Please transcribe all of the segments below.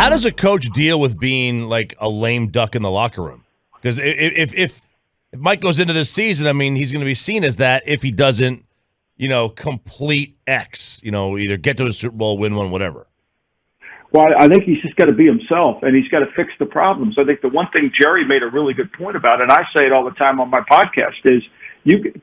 How does a coach deal with being like a lame duck in the locker room? Because if Mike goes into this season, I mean, he's going to be seen as that if he doesn't, complete X, either get to a Super Bowl, win one, whatever. Well, I think he's just got to be himself, and he's got to fix the problems. I think the one thing Jerry made a really good point about, and I say it all the time on my podcast, is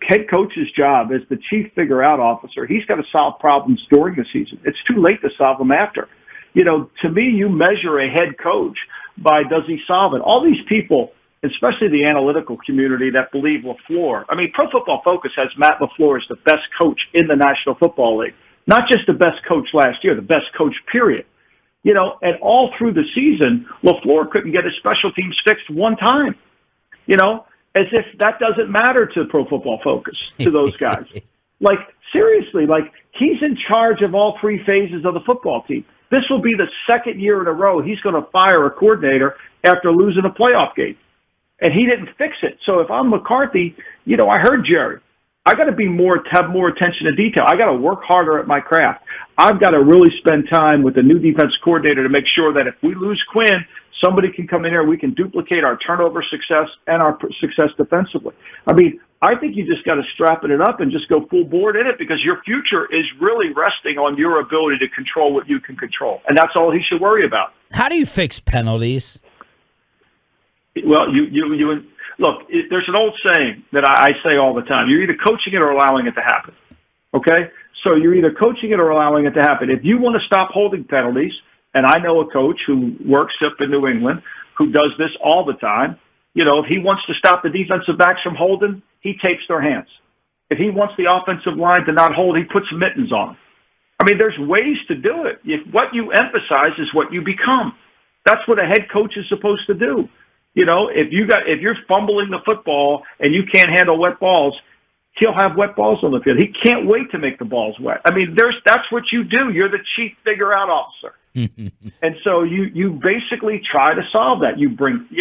head coach's job as the chief figure-out officer, he's got to solve problems during the season. It's too late to solve them after. To me, you measure a head coach by does he solve it. All these people, especially the analytical community that believe LaFleur. I mean, Pro Football Focus has Matt LaFleur as the best coach in the National Football League. Not just the best coach last year, the best coach, period. And all through the season, LaFleur couldn't get his special teams fixed one time. As if that doesn't matter to Pro Football Focus, to those guys. Seriously, he's in charge of all three phases of the football team. This will be the second year in a row he's going to fire a coordinator after losing a playoff game. And he didn't fix it. So if I'm McCarthy, I heard Jerry. I got to have more attention to detail. I got to work harder at my craft. I've got to really spend time with the new defense coordinator to make sure that if we lose Quinn, somebody can come in here. We can duplicate our turnover success and our success defensively. I mean, I think you just got to strap it up and just go full board in it because your future is really resting on your ability to control what you can control. And that's all he should worry about. How do you fix penalties? Well, you look, there's an old saying that I say all the time. You're either coaching it or allowing it to happen. Okay? So you're either coaching it or allowing it to happen. If you want to stop holding penalties, and I know a coach who works up in New England who does this all the time, if he wants to stop the defensive backs from holding, he tapes their hands. If he wants the offensive line to not hold, he puts mittens on them. I mean, there's ways to do it. If what you emphasize is what you become. That's what a head coach is supposed to do. If you're fumbling the football and you can't handle wet balls, he'll have wet balls on the field. He can't wait to make the balls wet. I mean, that's what you do. You're the chief figure-out officer. And so you basically try to solve that.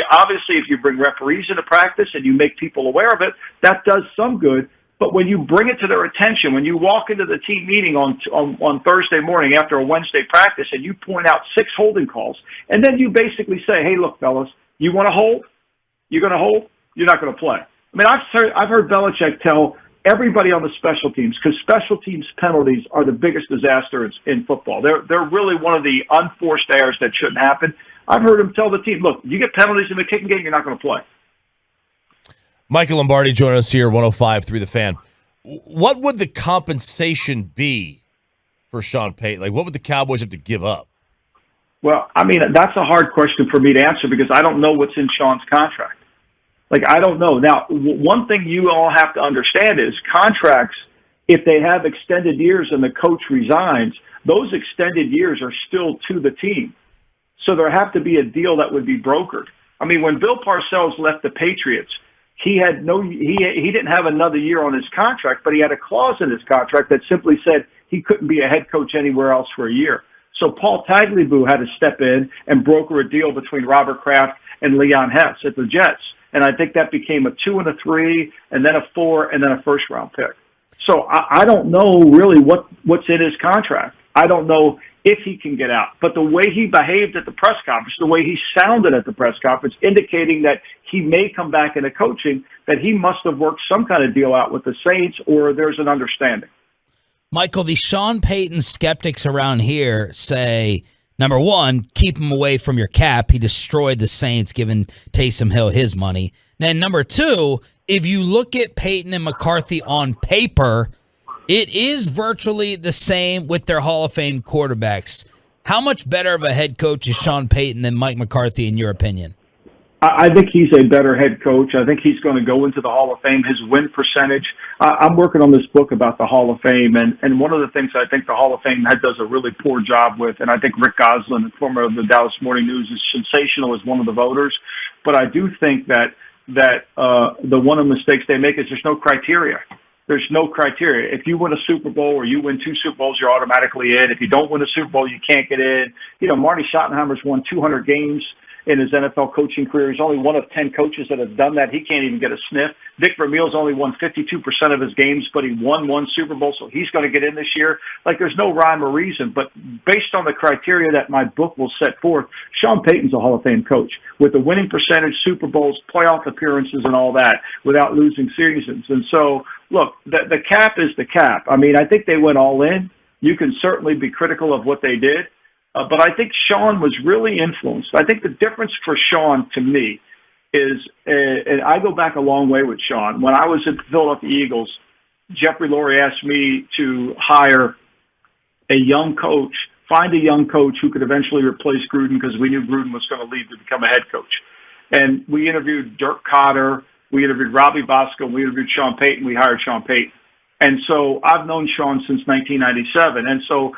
Obviously, if you bring referees into practice and you make people aware of it, that does some good. But when you bring it to their attention, when you walk into the team meeting on Thursday morning after a Wednesday practice and you point out 6 holding calls, and then you basically say, hey, look, fellas, you want to hold? You're going to hold? You're not going to play. I mean, I've heard Belichick tell everybody on the special teams, because special teams penalties are the biggest disasters in football. They're really one of the unforced errors that shouldn't happen. I've heard him tell the team, look, you get penalties in the kicking game, you're not going to play. Michael Lombardi joining us here, 105.3 The Fan. What would the compensation be for Sean Payton? Like, what would the Cowboys have to give up? Well, I mean, that's a hard question for me to answer because I don't know what's in Sean's contract. I don't know. Now, one thing you all have to understand is contracts, if they have extended years and the coach resigns, those extended years are still to the team. So there have to be a deal that would be brokered. I mean, when Bill Parcells left the Patriots, he didn't have another year on his contract, but he had a clause in his contract that simply said he couldn't be a head coach anywhere else for a year. So Paul Tagliabue had to step in and broker a deal between Robert Kraft and Leon Hess at the Jets. And I think that became a 2 and a 3, and then a 4, and then a first-round pick. So I don't know really what's in his contract. I don't know if he can get out. But the way he behaved at the press conference, the way he sounded at the press conference, indicating that he may come back into coaching, that he must have worked some kind of deal out with the Saints, or there's an understanding. Michael, the Sean Payton skeptics around here say, number one, keep him away from your cap. He destroyed the Saints, giving Taysom Hill his money. And number two, if you look at Payton and McCarthy on paper, it is virtually the same with their Hall of Fame quarterbacks. How much better of a head coach is Sean Payton than Mike McCarthy, in your opinion? I think he's a better head coach. I think he's going to go into the Hall of Fame. His win percentage. I'm working on this book about the Hall of Fame, and one of the things I think the Hall of Fame does a really poor job with, and I think Rick Goslin, former of the Dallas Morning News, is sensational as one of the voters. But I do think that the one of the mistakes they make is there's no criteria. There's no criteria. If you win a Super Bowl or you win 2 Super Bowls, you're automatically in. If you don't win a Super Bowl, you can't get in. Marty Schottenheimer's won 200 games in his NFL coaching career. He's only one of 10 coaches that have done that. He can't even get a sniff. Vic Vermeil's only won 52% of his games, but he won one Super Bowl, so he's going to get in this year. Like, there's no rhyme or reason. But based on the criteria that my book will set forth, Sean Payton's a Hall of Fame coach with the winning percentage, Super Bowls, playoff appearances, and all that without losing seasons. And so, look, the cap is the cap. I mean, I think they went all in. You can certainly be critical of what they did. But I think Sean was really influenced. I think the difference for Sean, to me, is, and I go back a long way with Sean. When I was at the Philadelphia Eagles, Jeffrey Lurie asked me to hire a young coach, find a young coach who could eventually replace Gruden, because we knew Gruden was going to leave to become a head coach. And we interviewed Dirk Cotter, we interviewed Robbie Bosco, we interviewed Sean Payton, we hired Sean Payton. And so I've known Sean since 1997. And so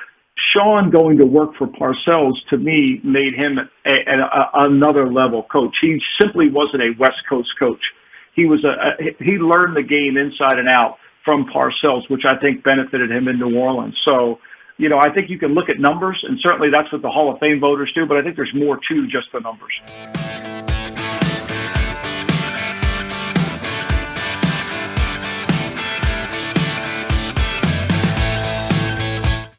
Sean going to work for Parcells, to me, made him another level coach. He simply wasn't a West Coast coach. He learned the game inside and out from Parcells, which I think benefited him in New Orleans. So, you know, I think you can look at numbers, and certainly that's what the Hall of Fame voters do, but I think there's more to just the numbers.